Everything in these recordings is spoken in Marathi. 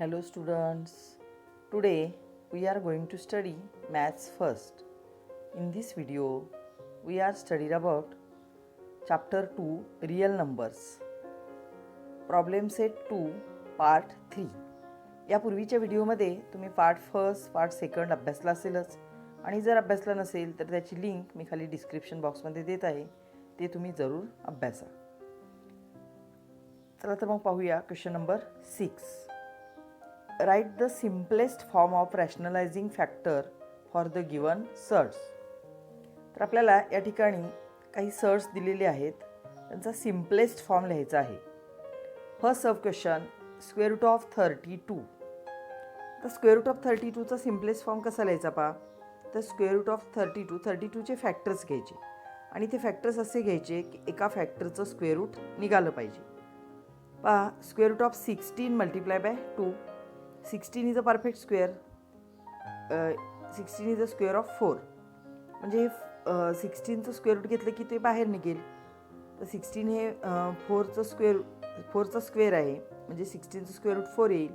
Hello students, today we are going to study maths first. In this video, we are studied about chapter 2 real numbers. Problem set 2 part 3. या पूर्वीच्या व्हिडिओमध्ये तुम्ही पार्ट फर्स्ट पार्ट सेकंड अभ्यासला असेलच आणि जर अभ्यासला नसेल तर त्याची लिंक मी खाली डिस्क्रिप्शन बॉक्समध्ये देत आहे, ते तुम्ही जरूर अभ्यासा. चला तर मग पाहूया question number 6. Write the simplest form of rationalizing factor for the given surds. तर आपल्याला या ठिकाणी काही सर्ड्स दिलेले आहेत, त्यांचा सिम्पलेस्ट फॉर्म लिहायचा आहे. First sub question square root of 32. तर स्क्वेअर रूट ऑफ 32चा सिम्पलेस्ट फॉर्म कसा लिहायचा पहा. तर स्क्वेअर रूट ऑफ 32चे फॅक्टर्स घ्यायचे आणि ते फॅक्टर्स असे घ्यायचे की एका फॅक्टरचं स्क्वेअर रूट निघालं पाहिजे. पहा, square root of 16 multiply by 2. 16 is a perfect square. 16 is a square of 4. म्हणजे 16चं स्क्वेअर रूट घेतलं की ते बाहेर निघेल. तर 16 हे 4चा स्क्वेअर आहे, म्हणजे 16चं स्क्वेअर रूट 4 येईल,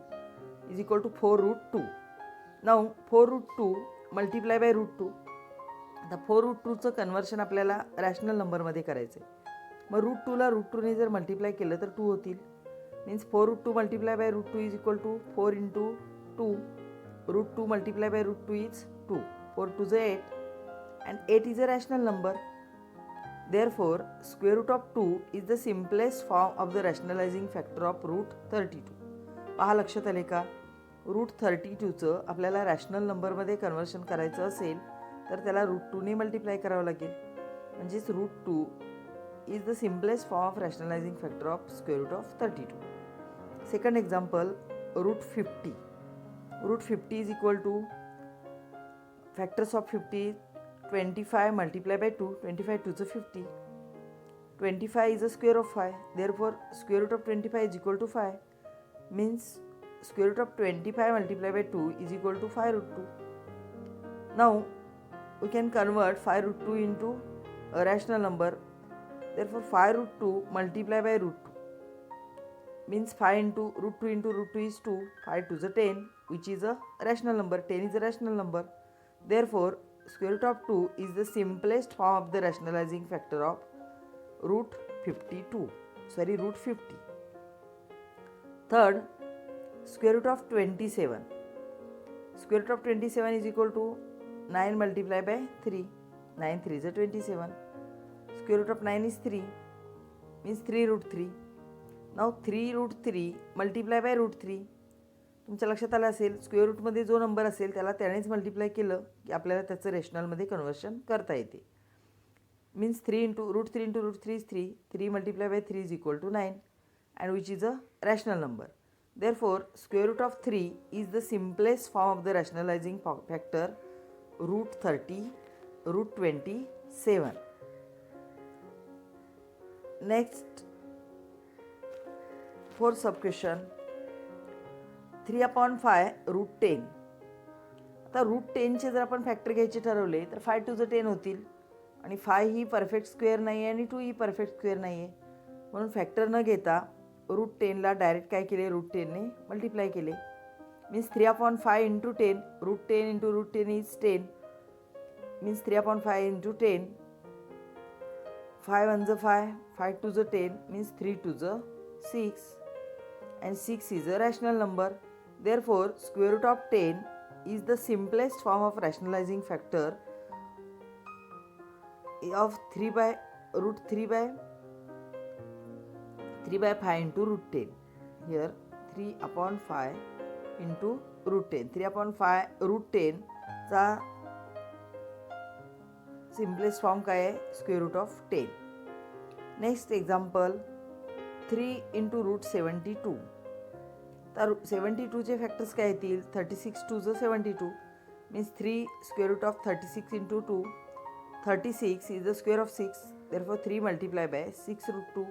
is equal to 4 root 2. Now 4 root 2 multiply by root 2. आता 4 रूट 2चं कन्व्हर्शन आपल्याला रॅशनल नंबरमध्ये करायचं आहे. मग रूट 2ला रूट 2ने जर मल्टिप्लाय केलं तर 2 होतील. Means 4 root 2 multiplied by root 2 is equal to 4 into 2. Root 2 multiplied by root 2 is 2. 4 2 is 8 and 8 is a rational number. Therefore, square root of 2 is the simplest form of the rationalizing factor of root 32. पहा, लक्षात आले का? रूट 32चं आपल्याला रॅशनल नंबरमध्ये कन्व्हर्शन करायचं असेल तर त्याला रूट 2ने मल्टिप्लाय करावं लागेल. म्हणजेच route 2 is the simplest form of rationalizing factor of square root of 32. Second example, root 50. Root 50 is equal to factors of 50, 25 multiplied by 2. 25 2 is 50. 25 is the square of 5. Therefore, square root of 25 is equal to 5. Means square root of 25 multiplied by 2 is equal to 5 root 2. Now, we can convert 5 root 2 into a rational number. Therefore, 5 root 2 multiplied by root 2 means 5 into root 2 is 2. 5 2 is a 10, which is a rational number. 10 is a rational number. Therefore, square root of 2 is the simplest form of the rationalizing factor of root 52. Root 50. Third, square root of 27. Square root of 27 is equal to 9 multiplied by 3. 9 3 is a 27. Square root of 9 is 3, means 3 root 3. Now 3 root 3 multiply by root 3. तुमच्या लक्षात आलं असेल, स्क्वेअर रूटमध्ये जो नंबर असेल त्याला त्यानेच मल्टिप्लाय केलं की आपल्याला त्याचं रेशनलमध्ये कन्व्हर्शन करता येते. Means 3 into root 3 into root 3 is 3. 3 multiply by 3 is equal to 9 and which is a rational number. Therefore square root of 3 is the simplest form of the rationalising factor root 30, root 27. Next, fourth sub question 3/5 root 10. आता रूट 10चे जर आपण फॅक्टर घ्यायचे ठरवले तर 5 2 10 होतील आणि 5 ही परफेक्ट स्क्वेअर नाही आहे आणि 2 ही परफेक्ट स्क्वेअर नाही आहे. म्हणून फॅक्टर न घेता रूट 10ला डायरेक्ट काय केले, रूट 10ने मल्टिप्लाय केले. Means 3/5 into 10. Root 10 into root 10 is 10. Means 3/5 into 10. 5 1 is 5, 5 2 is 10, means 3 2 is 6, and 6 is a rational number. Therefore, square root of 10 is the simplest form of rationalizing factor of 3 by 5 into root 10. Here 3/5 into root 10. 3/5 root 10 चा सिम्पलेस्ट फॉर्म काय आहे, square root of 10. Next example 3 into root 72. तर 72चे फॅक्टर्स काय येतील, 36 2 is 72, means 3 square root of 36 into 2. 36 is the square of 6. Therefore 3 multiply by 6 root 2.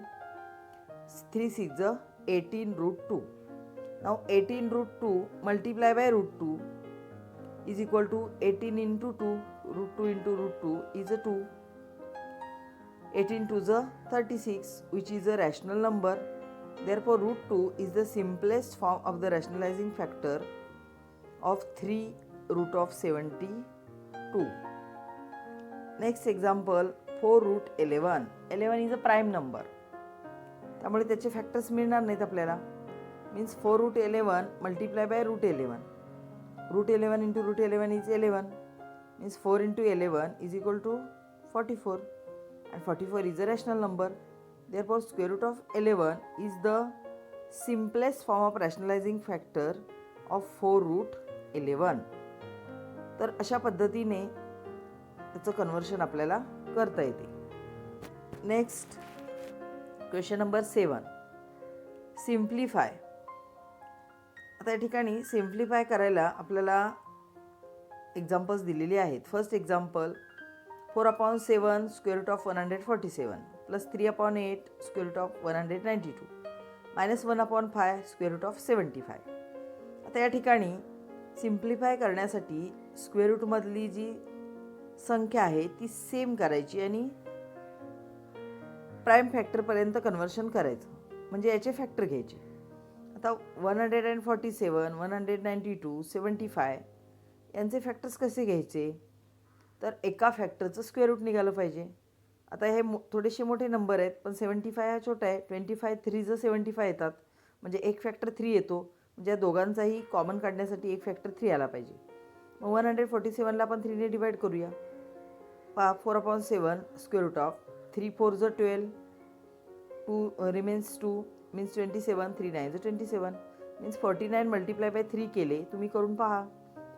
3 6 is 18 root 2. Now 18 root 2 multiply by root 2 is equal to 18 into 2. Root 2 into root 2 is a 2. 18 2 is a 36, which is a rational number. Therefore, root 2 is the simplest form of the rationalizing factor of 3 root of 72. Next example, 4 root 11. 11 is a prime number. त्यामुळे त्याचे फॅक्टर्स मिळणार नाहीत आपल्याला. Means 4 root 11 multiply by route 11. Root 11 into root 11 is 11. Means 4 into 11 is equal to 44. And 44 is a rational number. Therefore, square root of 11 is the simplest form of rationalizing factor of 4 root 11. तर अशा पद्धतीने त्याचं कन्वर्शन आपल्याला करता येते. Next question number 7. सिम्प्लिफाय. आता या ठिकाणी सिम्प्लिफाय करायला आपल्याला एक्झाम्पल्स दिलेली आहेत. First example 4/7 square root of 147 plus 3/8 square root of 192 minus 1/5 square root of 75. आता या ठिकाणी सिम्प्लिफाय करण्यासाठी स्क्वेअर रूटमधली जी संख्या आहे ती सेम करायची आणि प्राईम फॅक्टरपर्यंत कन्वर्शन करायचं, म्हणजे याचे फॅक्टर घ्यायचे. आता 147, 192, 75 यांचे फॅक्टर्स कसे घ्यायचे, तर एका फॅक्टरचं स्क्वेअर रूट निघालं पाहिजे. आता हे थोडेसे मोठे नंबर आहेत, पण 75 हा छोटा आहे. 25 3 75 येतात, म्हणजे एक फॅक्टर 3 येतो, म्हणजे या दोघांचाही कॉमन काढण्यासाठी एक फॅक्टर 3 आला पाहिजे. मग 147ला आपण 3ने डिवाईड करूया. 4/7 square root of 3 4 12, 2 remains 2 means 27, 3 9 27 means 49 multiply by 3 केले, तुम्ही करून पहा.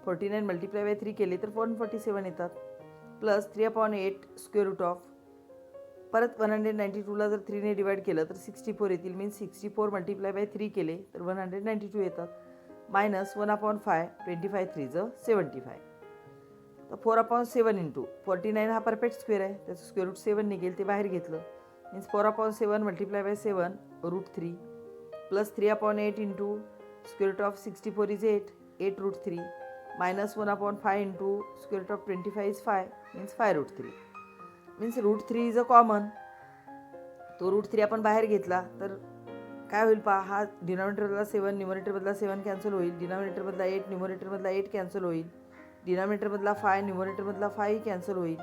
49 मल्टिप्लाय बाय 3 केले तर 147 येतात. प्लस 3/8 स्क्वेअर रूट ऑफ परत 192ला जर 3ने डिवाईड केलं तर 64 येतील, मीन्स 64 मल्टिप्लाय बाय 3 केले तर 192 येतात. मायनस 1/5 25 3 75. तर 4/7 इंटू 49 हा परफेक्ट स्क्वेअर आहे, त्याचं स्क्वेअर रूट 7 निघेल, ते बाहेर घेतलं. Means 4/7 multiply by 7 root 3 plus 3/8 into square root of 64 is 8 root 3 minus 1/5 into square root of 25 is 5 means 5 root 3. Means root 3 is a common. तो रूट 3 आपण बाहेर घेतला तर काय होईल पहा. हा डिनॉमिनेटरमधला 7 न्यूमरेटरमधला 7 कॅन्सल होईल, डिनॉमिनेटरमधला 8 न्यूमरेटरमधला 8 कॅन्सल होईल, डिनॉमिनेटरमधला 5 न्यूमरेटरमधला 5 कॅन्सल होईल.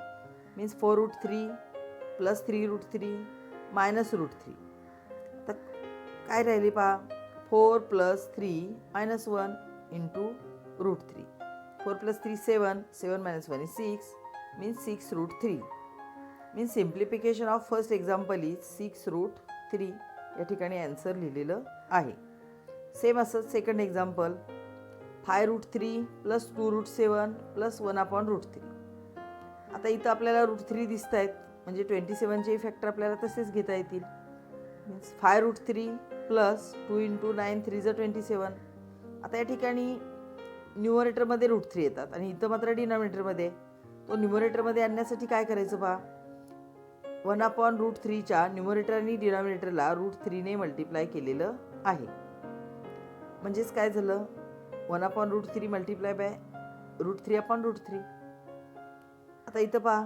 Means 4 root 3 plus 3 root 3 minus root 3. तर काय राहिली पहा. 4 plus 3 minus 1 into root 3. 4 plus 3 7, 7 minus 1 is 6 means 6 root 3. Means simplification of first example is 6 root 3. या ठिकाणी आन्सर लिहिलेलं आहे. सेम असंच second example 5 root 3 plus 2 root 7 plus 1/√3. आता इथं आपल्याला रूट 3 दिसत आहेत, म्हणजे 27चे फॅक्टर आपल्याला तसेच घेता येतील. Means 5 root 3 plus 2 into 9 3 27. आता या ठिकाणी न्यूमरेटरमध्ये रूट 3 येतात आणि इथं मात्र डिनॉमिनेटरमध्ये. तो न्यूमरेटरमध्ये आणण्यासाठी काय करायचं पहा. 1/√3च्या न्यूमरेटर आणि डिनॉमिनेटरला रूट 3ने मल्टिप्लाय केलेलं आहे. म्हणजेच काय झालं. 1/√3 मल्टिप्लाय बाय रूट 3/√3. आता इथं पहा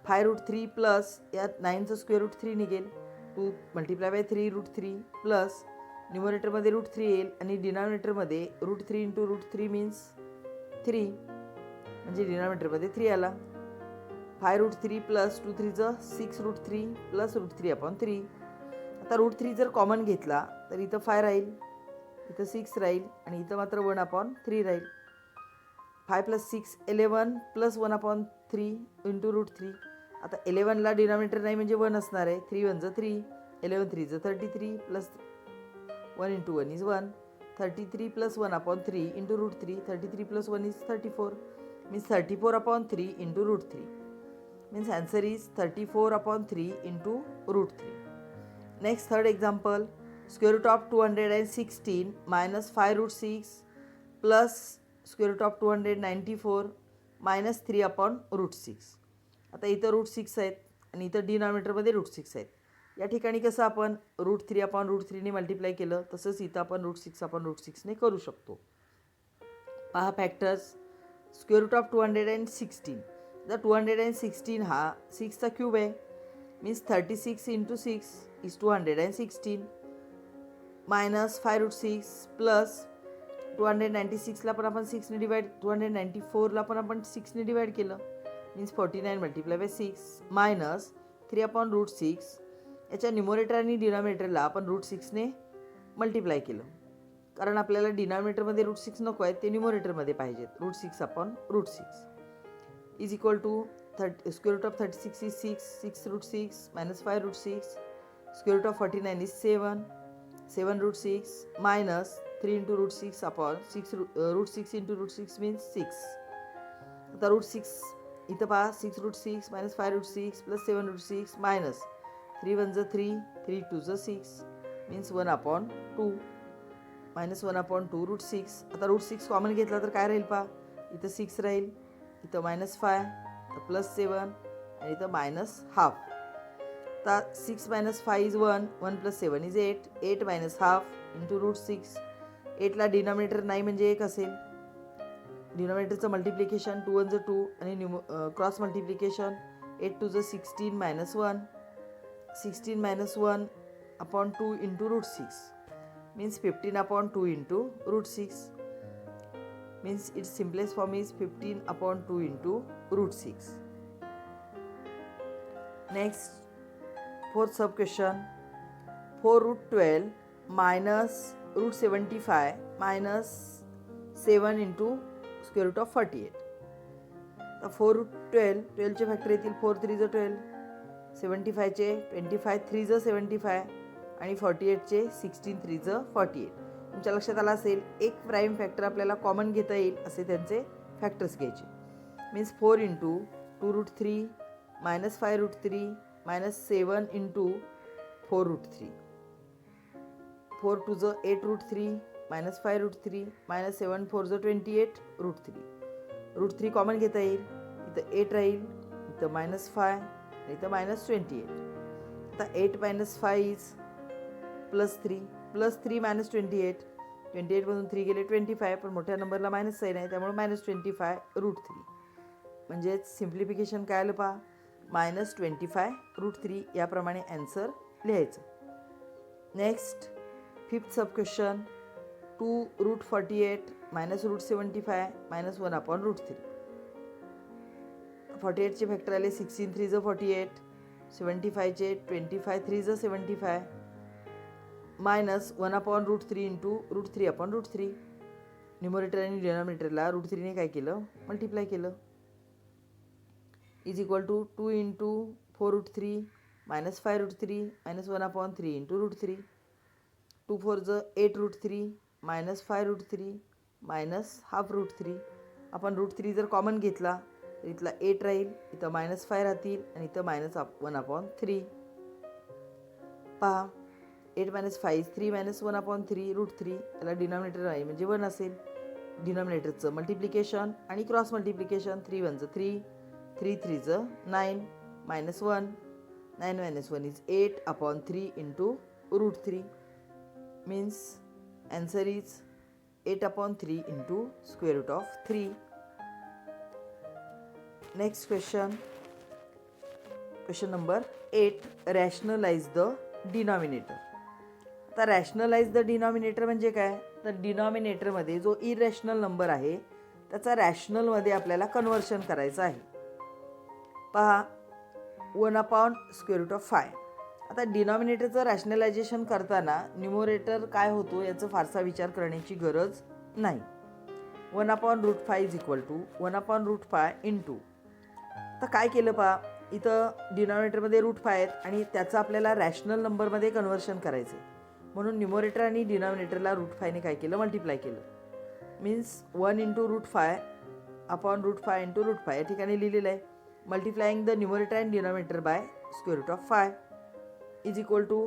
5 रूट 3 प्लस यात 9चं स्क्वेअर रूट 3 निघेल, 2 मल्टिप्लाय बाय 3 रूट 3 प्लस न्यूमरेटरमध्ये रूट 3 येईल आणि डिनॉमिनेटरमध्ये रूट 3 इंटू रूट 3 मीन्स 3, म्हणजे डिनॉमिनेटरमध्ये 3 आला. 5 root 3 plus 2 3 6 root 3 plus root 3/3. आता रूट 3 जर कॉमन घेतला तर इथं 5 राहील, इथं 6 राहील आणि इथं मात्र 1/3 राहील. 5 प्लस 6 11 प्लस 1/3 इंटू रूट 3. आता 11ला डिनॉमिनेटर नाही म्हणजे 1 असणार आहे. 3 1 3 11 3 33 plus 1 into 1 is 1. 33 plus 1/3 into root 3. 33 plus 1 is 34 means 34/3 into root 3. Means answer is 34/3 into root 3. Next third example square root of 216 minus 5 root 6 plus square root of 294 minus 3/√6. आता इथं रूट 6 आहेत आणि इथं डिनॉमिनेटरमध्ये रूट 6 आहेत. या ठिकाणी कसं आपण रूट 3/√3ने मल्टिप्लाय केलं तसंच इथं आपण रूट 6/√6ने करू शकतो. पहा फॅक्टर्स. Square root of 216. जर 216 हा 6चा क्यूब आहे means 36 into 6 is 216. Minus 5√6 plus 296ला पण आपण 6ने डिवाइड, 294ला पण आपण 6ने डिवाइड केलं, मीन्स 49 मल्टिप्लाय बाय 6 मायनस 3/√6. याच्या न्युमरेटर आणि डिनॉमिनेटरला आपण √6ने मल्टिप्लाय केलं, कारण आपल्याला डिनॉमिनेटरमध्ये √6 नको आहे, ते न्युमरेटरमध्ये पाहिजेत. √6/√6 is equal to square root of 36 is 6 minus 5√6. Square root of 49 is 7 minus 3 into √6 upon 6 √6 into √6 means 6. आता √6 इथं पहा, 6√6 minus 5√6 plus 7√6 minus 3 1 3 3 2 6 means 1/2 minus 1/2 √6. आता √6 कॉमन घेतला तर काय राहील पहा, इथं 6 राहील, इथं -5, तर प्लस 7 आणि इथं -½ आता 6 - 5 इज 1, 1 + 7 इज 8, 8 - ½ इंटू √6. 8ला डिनॉमिनेटर नाही म्हणजे 1 असेल, डिनॉमिनेटरचं मल्टिप्लिकेशन 2 1 2 आणि cross multiplication 8 2 16 -1, 16 - 1/2 into √6 means 15/2 into √6 means it's simplest form is 15/2 into √6. Next, fourth sub question, 4√12 minus √75 minus 7 into square root of 48. तर 4√12, 12चे फॅक्टर येतील, 4 3 × 12, 75चे 25 3 × 75 आणि 48चे 16 3 × 48. तुमच्या लक्षात आलं असेल, एक प्राईम फॅक्टर आपल्याला कॉमन घेता येईल असे त्यांचे फॅक्टर्स घ्यायचे. Means 4 into 2√3 minus 5√3 minus 7 into 4√3. 4 2 × 8√3 minus 5√3 minus 7 4 × 28 √3. √3 common घेता येईल, इथं 8 राहील, इथं -5 इथं -28. आता 8 - 5 इज +3 +3 - 28, 28मधून 3 गेले 25, पण मोठ्या नंबरला मायनस साईन आहे त्यामुळे -25 √3. म्हणजेच सिम्प्लिफिकेशन काय आलं पहा, -25 √3 याप्रमाणे ॲन्सर लिहायचं. Next, fifth sub question, 2√48 minus √75 minus 1/√3. 48चे factor आले 16 3 × 48, 75चे 25 3 × 75 मायनस 1/√3 इंटू √3/√3. न्युमरेटर आणि डिनॉमिनेटरला √3ने काय केलं, मल्टिप्लाय केलं, is equal to 2 into 4√3 minus 5√3 minus 1/3 into √3. 2 4 × 8√3 minus 5√3 minus ½ आपण √3 जर कॉमन घेतला तर इथला 8 राहील, इथं -5 राहतील आणि इथं -1/3. पहा, 8 - 5 3 -1/3 √3, याला डिनॉमिनेटर आहे म्हणजे 1 असेल. डिनॉमिनेटरचं मल्टिप्लिकेशन आणि cross multiplication 3 1 3 3 3 9 -1, 9 - 1 is 8/3 into √3 means answer is 8/3 into square root of 3. Next question, question number 8, rationalize the denominator. आता रॅशनलाइज द डिनॉमिनेटर म्हणजे काय, तर डिनॉमिनेटरमध्ये जो इरॅशनल नंबर आहे त्याचा रॅशनलमध्ये आपल्याला कन्व्हर्शन करायचं आहे. पहा, 1/√5. आता डिनॉमिनेटरचं रॅशनलायझेशन करताना न्युमरेटर काय होतो याचा फारसा विचार करण्याची गरज नाही. 1/√5 इज इक्वल टू 1/√5 इंटू, आता काय केलं पहा, इथं डिनॉमिनेटरमध्ये √5 आहेत आणि त्याचं आपल्याला रॅशनल नंबरमध्ये कन्व्हर्शन करायचं आहे, म्हणून न्युमरेटर आणि डिनॉमिनेटरला √5ने काय केलं, मल्टिप्लाय केलं. मीन्स 1 इंटू √5/√5 इंटू √5 या ठिकाणी लिहिलेलं आहे. Multiplying the numerator and denominator by square root of 5 is equal to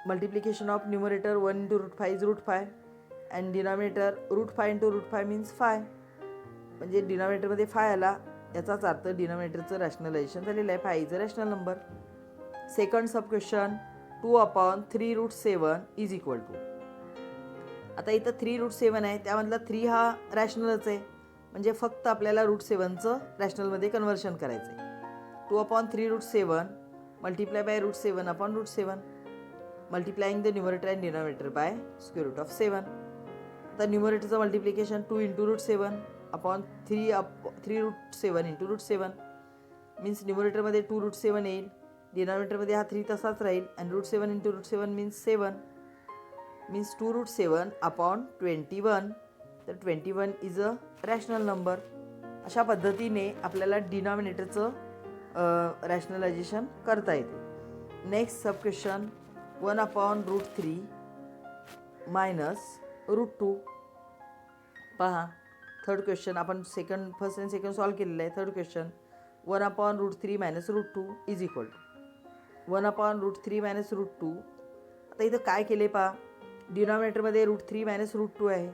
multiplication of numerator 1 into √5 is √5 and denominator √5 into √5 means 5. म्हणजे डिनॉमिनेटरमध्ये 5 आला, याचाच अर्थ डिनॉमिनेटरचं रॅशनलायझेशन झालेलं आहे. 5 is a rational number. Second sub question, 2/3√7 is equal to, आता इथं 3√7 आहे, त्यामधला 3 हा रॅशनलच आहे, म्हणजे फक्त आपल्याला √7चं रॅशनलमध्ये कन्व्हर्शन करायचं आहे. 2/3√7 multiply by √7/√7. Multiplying the numerator and denominator by square root of 7. आता न्यूमरेटरचं multiplication 2 into root 7 upon 3 root 7 into root 7 means न्यूमरेटरमध्ये 2 रूट 7 येईल, डिनॉमिनेटरमध्ये हा 3 तसाच राहील आणि root 7 into root 7 means 7 means 2 root 7 upon 21. तर 21 इज अ रॅशनल नंबर. अशा पद्धतीने आपल्याला डिनॉमिनेटरचं रॅशनलायझेशन करता येते. Next sub question 1 upon root 3 minus root 2. पहा थर्ड क्वेश्चन आपण फर्स्ट अँड सेकंड सॉल्व केलेलं आहे. Third question 1 upon root 3 minus root 2 is equal to 1 upon root 3 minus root 2. आता इथं काय केले पहा, डिनॉमिनेटरमध्ये रूट 3 मायनस रूट 2 आहे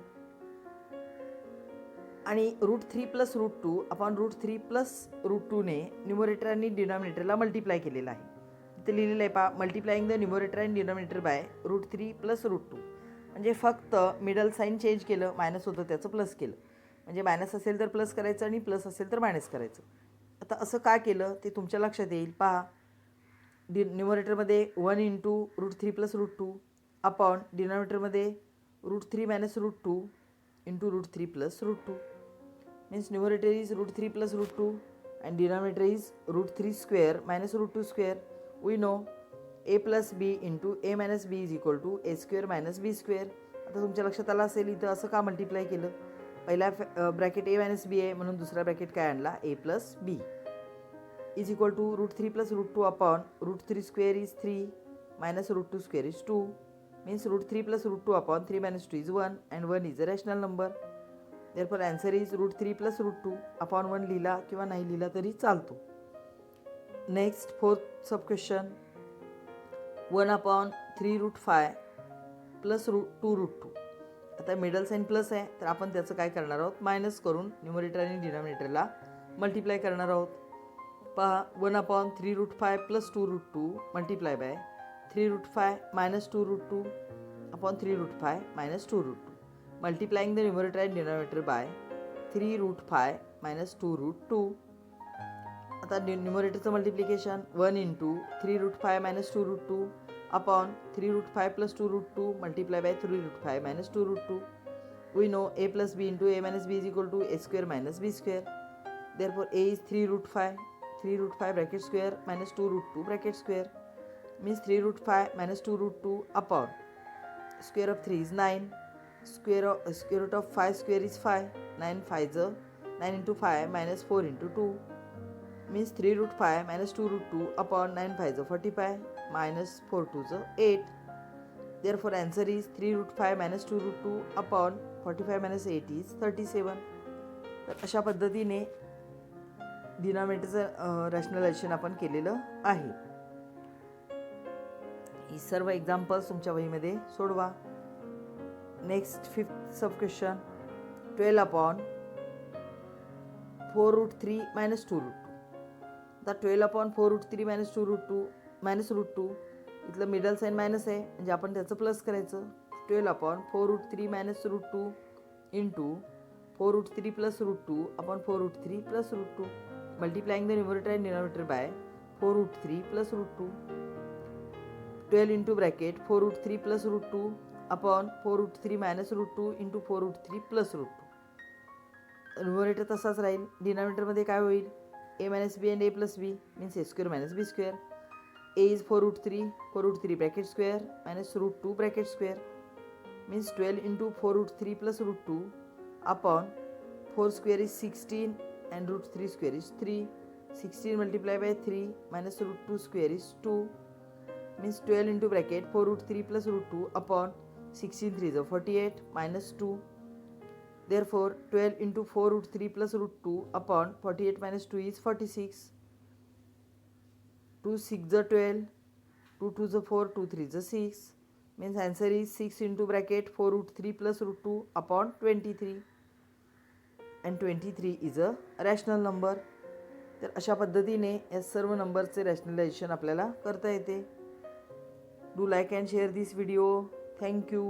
आणि root 3 plus root 2 upon root 3 plus root 2ने न्यूमरेटर आणि डिनॉमिनेटरला मल्टिप्लाय केलेलं आहे. इथे लिहिलेलं आहे पहा, multiplying the numerator and denominator by root 3 plus root 2. म्हणजे फक्त मिडल साईन चेंज केलं, मायनस होतं त्याचं प्लस केलं. म्हणजे मायनस असेल तर प्लस करायचं आणि प्लस असेल तर मायनस करायचं. आता असं का केलं ते तुमच्या लक्षात येईल. पहा न्यूमरेटरमध्ये 1 into root 3 plus root 2 upon डिनॉमिनेटरमध्ये root 3 minus root 2 into root 3 plus root 2 means numerator is root 3 plus root 2 and denominator is root 3 square minus root 2 square. We know a plus b into a minus b is equal to a square minus b square. आता तुमच्या लक्षात आलं असेल इथं असं का मल्टिप्लाय केलं. पहिला ब्रॅकेट a मायनस बी आहे म्हणून दुसरा ब्रॅकेट काय आणला a plus b is equal to root 3 plus root 2 upon root 3 square is 3 minus root 2 square is 2 means root 3 plus root 2 upon 3 minus 2 is 1 and 1 is a rational number. therefore answer is root 3 plus root 2 upon 1 लिहिला किंवा नाही लिहिला तरी चालतो. Next fourth sub question 1 upon 3 root 5 plus root 2 root 2. आता मिडल साईन प्लस आहे तर आपण त्याचं काय करणार आहोत, मायनस करून न्यूमरेटर आणि डिनॉमिनेटरला मल्टिप्लाय करणार आहोत. पहा 1 upon 3 root 5 plus 2 root 2 multiply by 3 root 5 minus 2 root 2 upon 3 root 5 minus 2 root 2. Multiplying the numerator and denominator by 3 root 5 minus 2 root 2. आता न्यूमरेटरचं multiplication 1 into 3 root 5 minus 2 root 2 upon 3 root 5 plus 2 root 2 multiply by 3 root 5 minus 2 root 2. We know a plus b into a minus b is equal to a square minus b square. Therefore a is 3 root 5 bracket square minus 2 root 2 bracket square means 3 root 5 minus 2 root 2 upon square of 3 is 9. Square root of 5 square is 5. 9 5 9 into 5 minus 4 into 2 means 3 root 5 minus 2 root 2 upon 9 5 45 minus 4 2 8. Therefore answer is 3 root 5 minus 2 root 2 upon 45 minus 8 is 37. तर अशा पद्धतीने डिनॉमिनेटरचं रॅशनलायझेशन आपण केलेलं आहे. ही सर्व एक्झाम्पल्स तुमच्या वहीमध्ये सोडवा. Next fifth sub question 12 upon 4 root 3 minus 2 root 2. आता 12 upon 4 root 3 minus 2 root 2 minus root 2 इथलं मिडल साईन मायनस आहे म्हणजे आपण त्याचं प्लस करायचं. 12 upon 4 root 3 minus root 2 into 4 root 3 plus root 2 upon 4 root 3 plus root 2 multiplying the numerator and denominator by 4 root 3 plus root 2. 12 into bracket 4 root 3 plus root 2 upon 4 root 3 minus root 2 into 4 root 3 plus root 2. Numerator तसाच राहील. डिनॉमिनेटरमध्ये काय होईल, a minus b and A plus b means a square minus b square. A is 4 root 3 bracket square minus root 2 bracket square means 12 into 4 root 3 plus root 2 upon 4 square is 16 and root 3 square is 3. 16 multiply by 3 minus root 2 square is 2 means 12 into bracket 4 root 3 plus root 2 upon 16 3 is 48 minus 2. Therefore 12 into 4 root 3 plus root 2 upon 48 minus 2 is 46. 2 6 is 12, 2 2 is 4, 2 3 is 6 means answer is 6 into bracket 4 root 3 plus root 2 upon 23 and 23 is a rational number. तर अशा पद्धतीने या सर्व नंबरचे रॅशनलायझेशन आपल्याला करता येते. Do like and share this video. Thank you.